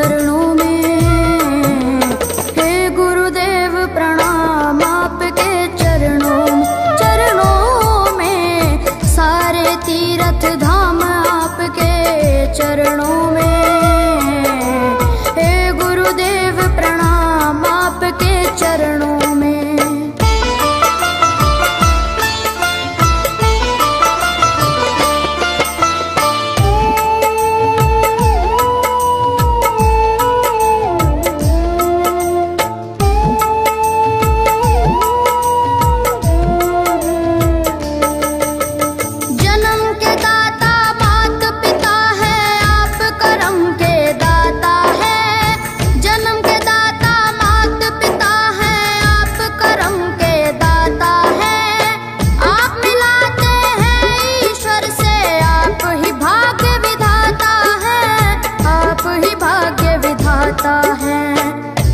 चरणों में। हे गुरुदेव प्रणाम आपके चरणों में, सारे तीर्थ धाम आपके चरणों में। हे गुरुदेव प्रणाम आपके चरणों में।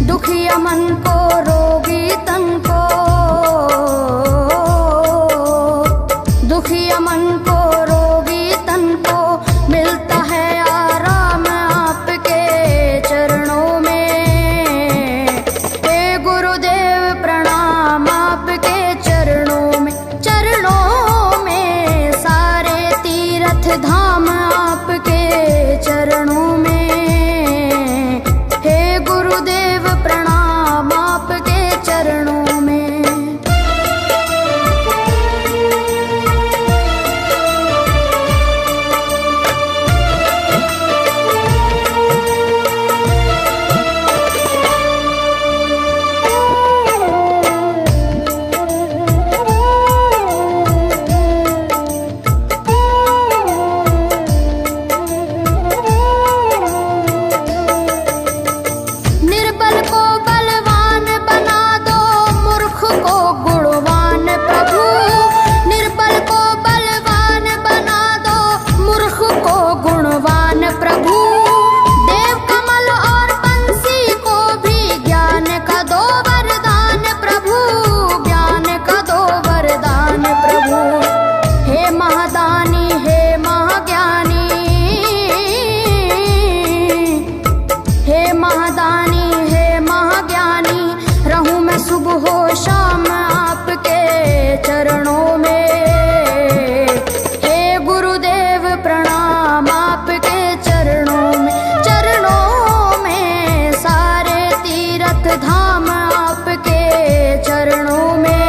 दुखिया मन को रोगी तन को, दुखिया मन को रोगी तन को मिलता है आराम आपके चरणों में। हे गुरुदेव प्रणाम आपके चरणों में, सारे तीर्थ धाम आपके चरणों में। गुरुदेव प्रणाम आपके चरणों में। सुबह शाम आपके चरणों में। हे गुरुदेव प्रणाम आपके चरणों में, सारे तीर्थ धाम आपके चरणों में।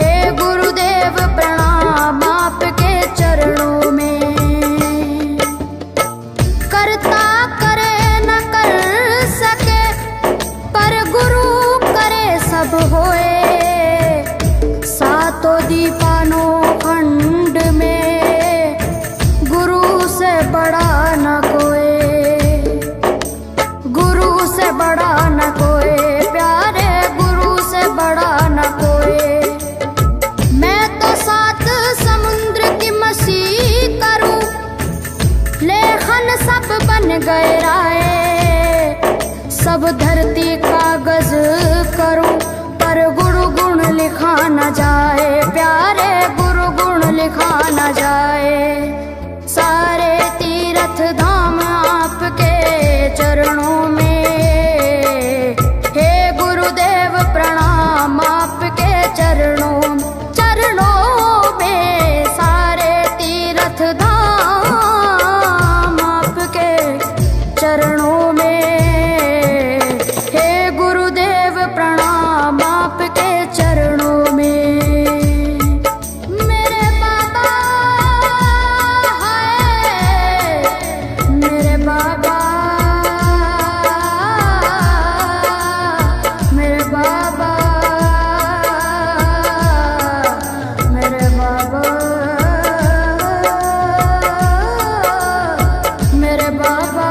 हे गुरुदेव प्रणाम आपके चरणों में। करता करे न कर सके पर गुरु करे सब होए। सातों दीपानों खंड में गुरु से बड़ा न कोई, गुरु से बड़ा न कोई, प्यारे गुरु से बड़ा न कोई। मैं तो सात समुद्र की मसीह करूं, लेखन सब बन गए राय। सब धरती कागज करूं पर गुरु गुण लिखा न जाए, प्यारे गुरु गुण लिखा न जाए। सारे तीर्थ धाम आपके चरणों में। हे गुरुदेव प्रणाम आपके चरणों में, सारे तीर्थ धाम आपके चरणों में। गुरुदेव प्रणाम आपके चरणों में। मेरे बाबा है, मेरे बाबा, मेरे बाबा, मेरे बाबा, मेरे बाबा।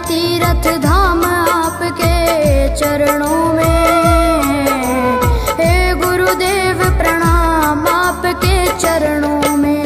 तीर्थ धाम आपके चरणों में। हे गुरुदेव प्रणाम आपके चरणों में।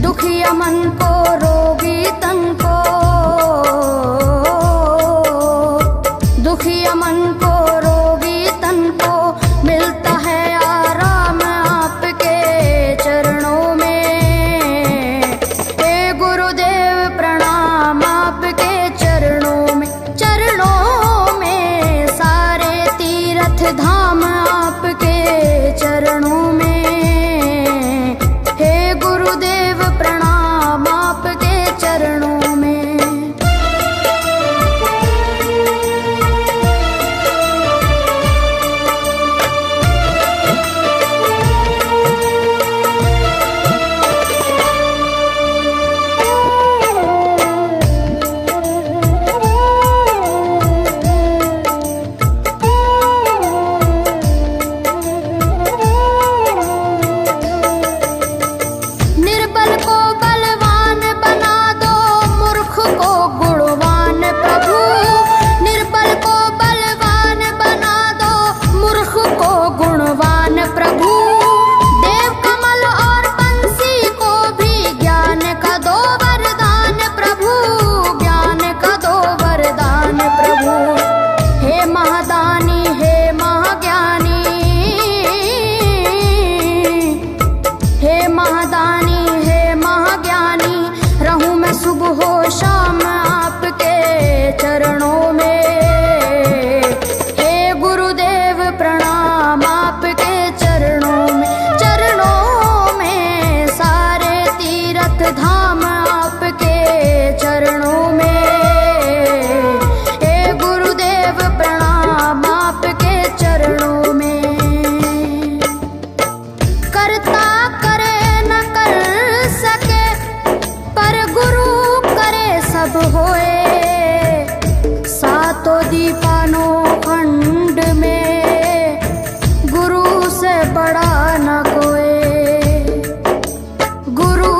दुखिया मन को रोगी तन को, दुखिया मन को रोगी तन को मिलता है आराम आपके चरणों में। हे गुरुदेव प्रणाम आपके चरणों में। चरणों में सारे तीर्थ धाम आपके चरणों में। गुरुदेव प्रणाम आपके चरणों में। शाम आपके चरणों में। हे गुरुदेव प्रणाम आपके चरणों में। चरणों में सारे तीर्थ धाम आपके चरणों में। हे गुरुदेव प्रणाम आपके चरणों में। करता करे न कर सके पर गुरु सब होए।